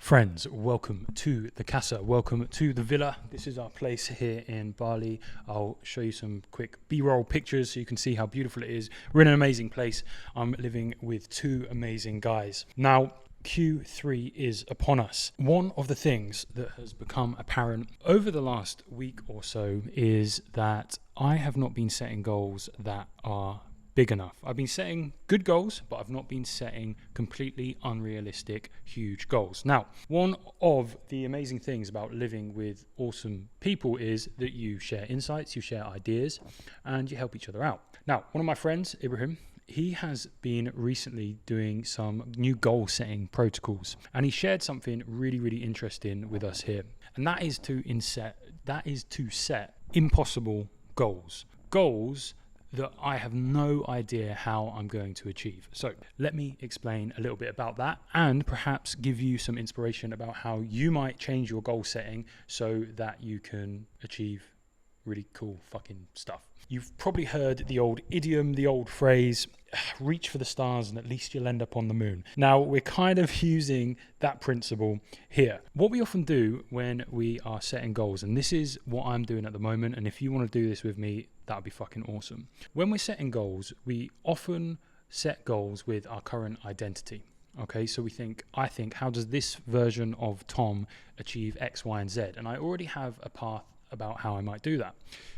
Friends, welcome to the Casa, welcome to the villa. This is our place here in Bali. I'll show you some quick B-roll pictures so you can see how beautiful it is. We're in an amazing place. I'm living with two amazing guys. Now, Q3 is upon us. One of the things that has become apparent over the last week or so is that I have not been setting goals that are big enough. I've been setting good goals, but I've not been setting completely unrealistic, huge goals. Now, one of the amazing things about living with awesome people is that you share insights, you share ideas, and you help each other out. Now, one of my friends, Ibrahim, he has been recently doing some new goal setting protocols, and he shared something really interesting with us here. And that is to set impossible goals that I have no idea how I'm going to achieve. So let me explain a little bit about that and perhaps give you some inspiration about how you might change your goal setting so that you can achieve really cool fucking stuff. You've probably heard the old idiom, the old phrase, reach for the stars and at least you'll end up on the moon. Now, we're kind of using that principle here. What we often do when we are setting goals, and this is what I'm doing at the moment, and if you want to do this with me, that would be fucking awesome. When we're setting goals, we often set goals with our current identity. Okay, so I think, how does this version of Tom achieve X, Y, and Z? And I already have a path about how I might do that.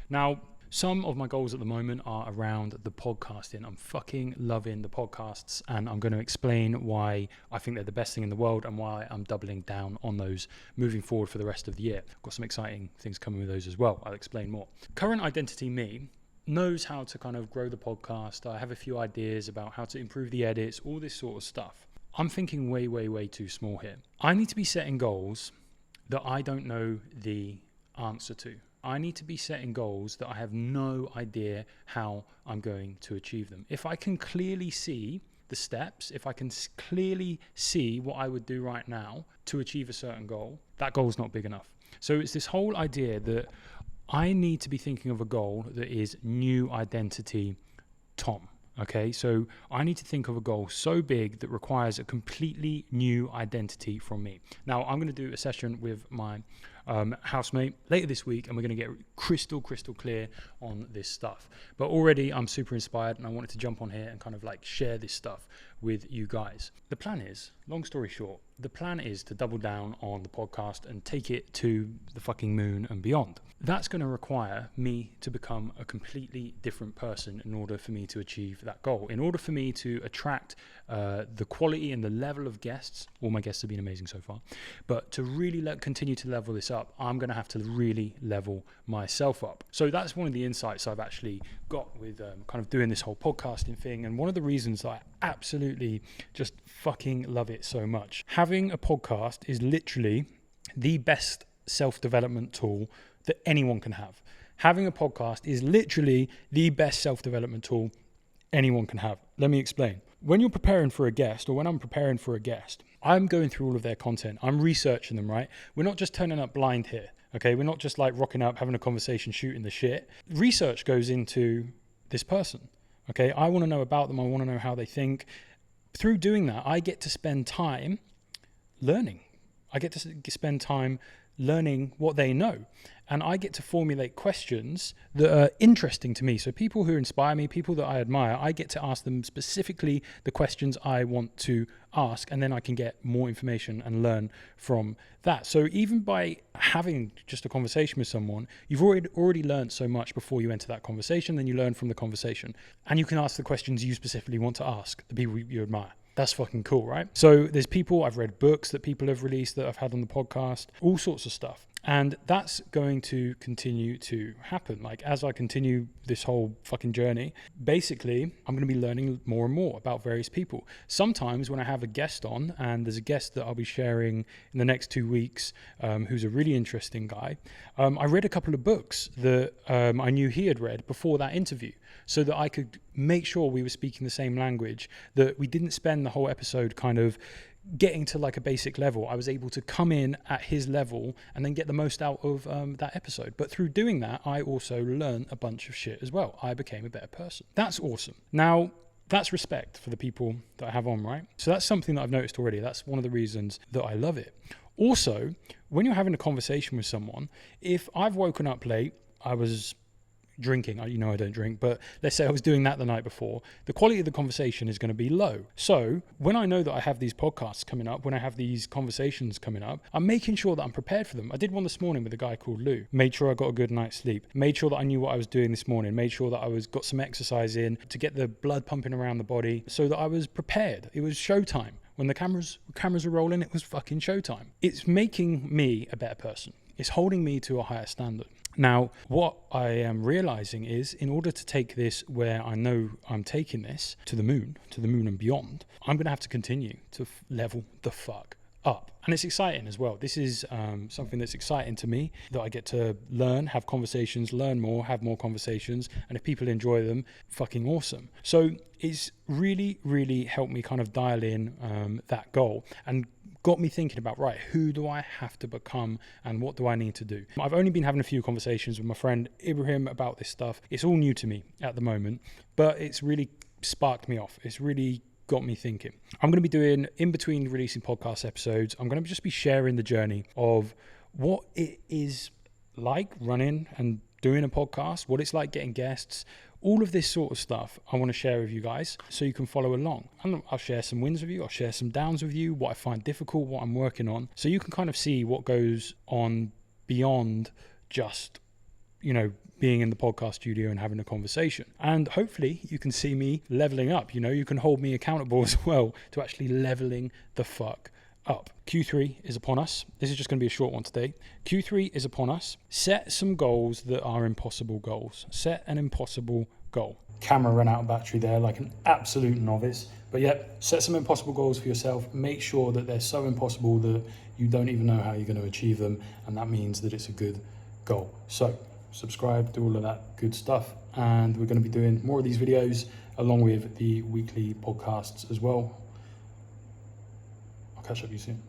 Now, some of my goals at the moment are around the podcasting. I'm fucking loving the podcasts, and I'm going to explain why I think they're the best thing in the world and why I'm doubling down on those moving forward for the rest of the year. I've got some exciting things coming with those as well. I'll explain more. Current identity me knows how to kind of grow the podcast. I have a few ideas about how to improve the edits, all this sort of stuff. I'm thinking way too small here. I need to be setting goals that I don't know the answer to. I need to be setting goals that I have no idea how I'm going to achieve them. If I can clearly see the steps, if I can clearly see what I would do right now to achieve a certain goal, that goal's not big enough. So it's this whole idea that I need to be thinking of a goal that is new identity Tom. Okay, so I need to think of a goal so big that requires a completely new identity from me. Now, I'm going to do a session with my housemate later this week, and we're going to get crystal clear on this stuff. But already I'm super inspired, and I wanted to jump on here and kind of like share this stuff with you guys. The plan is, long story short, the plan is to double down on the podcast and take it to the fucking moon and beyond. That's going to require me to become a completely different person in order for me to achieve that goal. In order for me to attract the quality and the level of guests, all my guests have been amazing so far, but to really continue to level this up, I'm going to have to really level myself up. So that's one of the insights I've actually got with kind of doing this whole podcasting thing, and one of the reasons I absolutely just fucking love it so much. Having a podcast is literally the best self-development tool that anyone can have. Having a podcast is literally the best self-development tool anyone can have. Let me explain. When you're preparing for a guest, or when I'm preparing for a guest, I'm going through all of their content. I'm researching them, right? We're not just turning up blind here, okay? We're not just like rocking up, having a conversation, shooting the shit. Research goes into this person, okay? I want to know about them. I want to know how they think. Through doing that, I get to spend time learning. I get to spend time learning what they know. And I get to formulate questions that are interesting to me. So people who inspire me, people that I admire, I get to ask them specifically the questions I want to ask, and then I can get more information and learn from that. So even by having just a conversation with someone, you've already learned so much before you enter that conversation, then you learn from the conversation. And you can ask the questions you specifically want to ask the people you admire. That's fucking cool, right? So there's people, I've read books that people have released that I've had on the podcast, all sorts of stuff. And that's going to continue to happen. Like, as I continue this whole fucking journey, basically, I'm going to be learning more and more about various people. Sometimes when I have a guest on, and there's a guest that I'll be sharing in the next 2 weeks, who's a really interesting guy, I read a couple of books that I knew he had read before that interview, so that I could make sure we were speaking the same language, that we didn't spend the whole episode kind of getting to like a basic level. I was able to come in at his level and then get the most out of that episode. But through doing that, I also learned a bunch of shit as well. I became a better person. That's awesome. Now, That's respect for the people that I have on, right? So that's something that I've noticed already. That's one of the reasons that I love it. Also, when you're having a conversation with someone, if I've woken up late, I was drinking, I don't drink, but let's say I was doing that the night before, the quality of the conversation is going to be low. So when I know that I have these podcasts coming up, when I have these conversations coming up, I'm making sure that I'm prepared for them. I did one this morning with a guy called Lou, made sure I got a good night's sleep, made sure that I knew what I was doing this morning, made sure that I got some exercise in to get the blood pumping around the body so that I was prepared. It was showtime. When the cameras were rolling, it was fucking showtime. It's making me a better person. It's holding me to a higher standard. Now, what I am realizing is, in order to take this where I know I'm taking this to the moon and beyond, I'm going to have to continue to level the fuck up. And it's exciting as well. This is something that's exciting to me, that I get to learn, have conversations, learn more, have more conversations. And if people enjoy them, fucking awesome. So it's really, really helped me kind of dial in that goal and got me thinking about, right, who do I have to become and what do I need to do? I've only been having a few conversations with my friend Ibrahim about this stuff. It's all new to me at the moment, but it's really sparked me off. It's really got me thinking. I'm going to be doing, in between releasing podcast episodes, I'm going to just be sharing the journey of what it is like running and doing a podcast, what it's like getting guests, all of this sort of stuff I want to share with you guys so you can follow along. And I'll share some wins with you, I'll share some downs with you, what I find difficult, what I'm working on, so you can kind of see what goes on beyond just, being in the podcast studio and having a conversation. And hopefully you can see me leveling up, you can hold me accountable as well to actually leveling the fuck up. Q3 is upon us. This is just going to be a short one today. Q3 is upon us. Set some goals that are impossible goals. Set an impossible goal. Camera ran out of battery there like an absolute novice. But yep, set some impossible goals for yourself. Make sure that they're so impossible that you don't even know how you're going to achieve them. And that means that it's a good goal. So subscribe, do all of that good stuff. And we're going to be doing more of these videos along with the weekly podcasts as well. I'll catch up with you soon.